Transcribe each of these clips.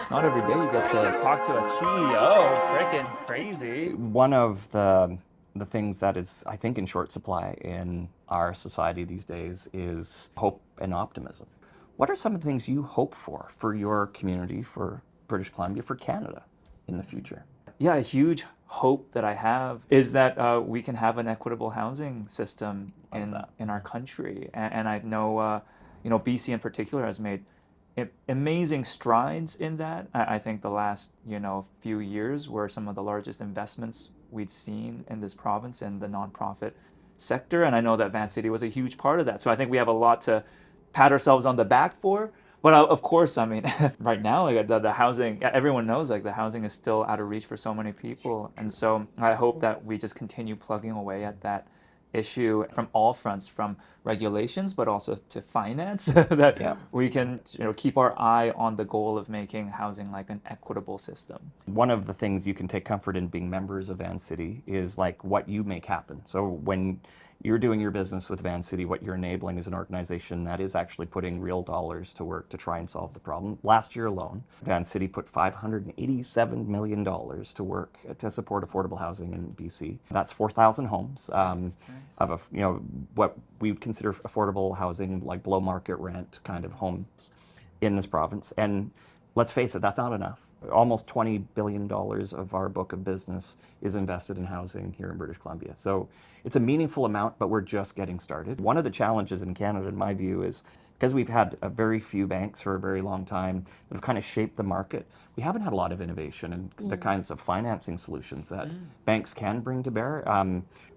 Not every day you get to talk to a CEO. Freaking crazy. One of the things that is, I think, in short supply in our society these days is hope and optimism. What are some of the things you hope for your community, for British Columbia, for Canada in the future? Yeah, a huge hope that I have is that we can have an equitable housing system in our country, and I know BC in particular has made amazing strides in that. I think the last few years were some of the largest investments we'd seen in this province in the nonprofit sector, and I know that Vancity was a huge part of that. So I think we have a lot to pat ourselves on the back for. But of course, I mean, right now, like the housing, everyone knows like the housing is still out of reach for so many people. And so I hope that we just continue plugging away at that issue from all fronts, from regulations, but also to finance, that we can keep our eye on the goal of making housing like an equitable system. One of the things you can take comfort in being members of Vancity is like what you make happen. So when you're doing your business with Vancity, what you're enabling is an organization that is actually putting real dollars to work to try and solve the problem. Last year alone, Vancity put $587 million to work to support affordable housing in BC. That's 4,000 homes of what we would consider affordable housing, like below market rent kind of homes in this province. And let's face it, that's not enough. Almost $20 billion of our book of business is invested in housing here in British Columbia. So it's a meaningful amount, but we're just getting started. One of the challenges in Canada, in my view, is because we've had a very few banks for a very long time that have kind of shaped the market, we haven't had a lot of innovation and the kinds of financing solutions that banks can bring to bear.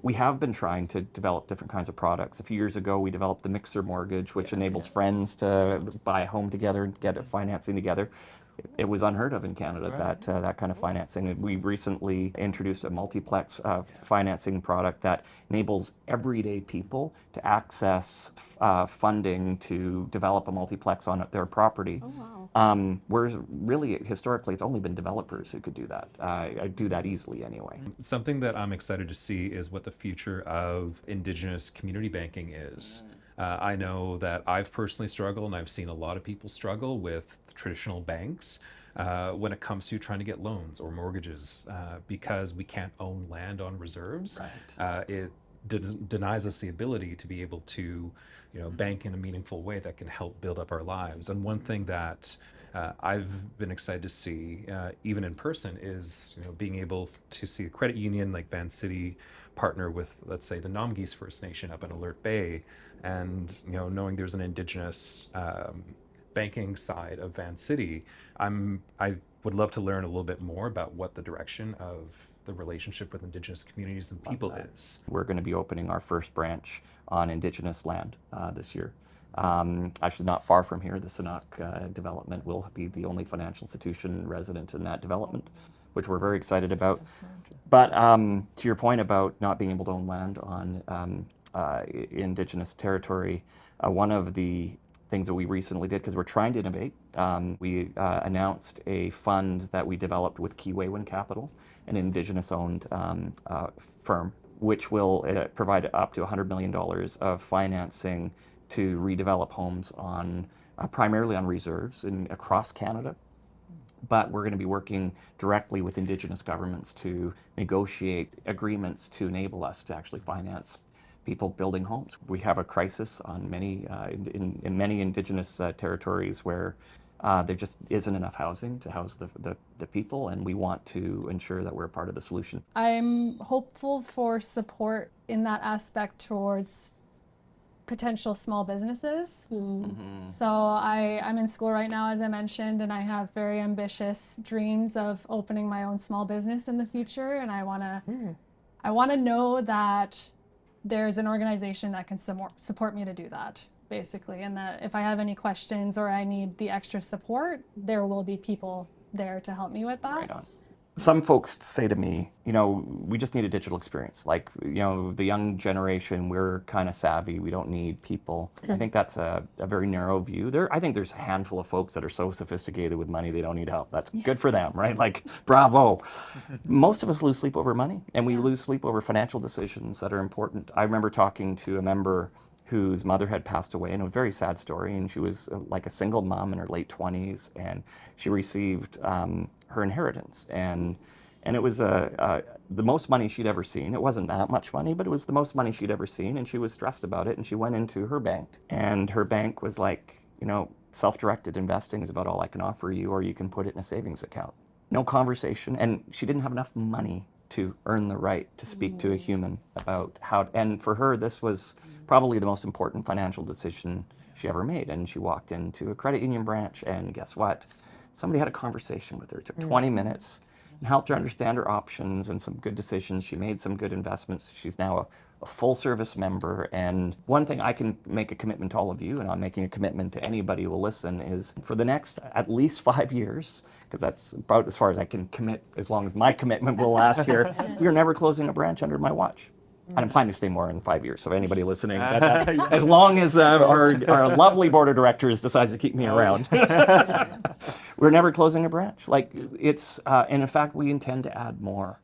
We have been trying to develop different kinds of products. A few years ago, we developed the Mixer Mortgage, which enables friends to buy a home together and get financing together. It was unheard of in Canada, that kind of financing. We recently introduced a multiplex financing product that enables everyday people to access funding to develop a multiplex on their property. Oh, wow. Whereas really, historically, it's only been developers who could do that. Do that easily anyway. Something that I'm excited to see is what the future of Indigenous community banking is. I know that I've personally struggled, and I've seen a lot of people struggle with traditional banks when it comes to trying to get loans or mortgages because we can't own land on reserves. It denies us the ability to be able to bank in a meaningful way that can help build up our lives. And one thing that I've been excited to see, even in person, is being able to see a credit union like Vancity partner with, let's say, the Nomgees First Nation up in Alert Bay, and knowing there's an Indigenous banking side of Vancity, I would love to learn a little bit more about what the direction of the relationship with Indigenous communities and people is. We're going to be opening our first branch on Indigenous land this year. Actually, not far from here, the Sanok development will be the only financial institution resident in that development, which we're very excited about. But to your point about not being able to own land on Indigenous territory, one of the things that we recently did, because we're trying to innovate, we announced a fund that we developed with Kiwewin Capital, an Indigenous-owned firm, which will provide up to $100 million of financing to redevelop homes on primarily on reserves across Canada. But we're going to be working directly with Indigenous governments to negotiate agreements to enable us to actually finance people building homes. We have a crisis on many in many Indigenous territories where there just isn't enough housing to house the people, and we want to ensure that we're part of the solution. I'm hopeful for support in that aspect towards potential small businesses. So I'm in school right now, as I mentioned, and I have very ambitious dreams of opening my own small business in the future, and I want to know that there's an organization that can support me to do that, basically, and that if I have any questions or I need the extra support, there will be people there to help me with that. Right on. Some folks say to me, we just need a digital experience. Like, the young generation, we're kind of savvy. We don't need people. I think that's a very narrow view. I think there's a handful of folks that are so sophisticated with money, they don't need help. That's good for them, right? Like, bravo. Most of us lose sleep over money, and we lose sleep over financial decisions that are important. I remember talking to a member whose mother had passed away, and a very sad story. And she was like a single mom in her late 20s, and she received her inheritance. And it was the most money she'd ever seen. It wasn't that much money, but it was the most money she'd ever seen, and she was stressed about it. And she went into her bank, and her bank was like, you know, self-directed investing is about all I can offer you, or you can put it in a savings account. No conversation, and she didn't have enough money to earn the right to speak to a human about how, and for her, this was probably the most important financial decision she ever made. And she walked into a credit union branch, and guess what? Somebody had a conversation with her. It took 20 minutes and helped her understand her options and some good decisions. She made some good investments. She's now a full service member. And one thing I can make a commitment to all of you, and I'm making a commitment to anybody who will listen, is for the next at least 5 years, because that's about as far as I can commit, as long as my commitment will last here, we're never closing a branch under my watch. And I'm planning to stay more in 5 years. So anybody listening, as long as our lovely board of directors decides to keep me around, we're never closing a branch. Like it's, and in fact, we intend to add more.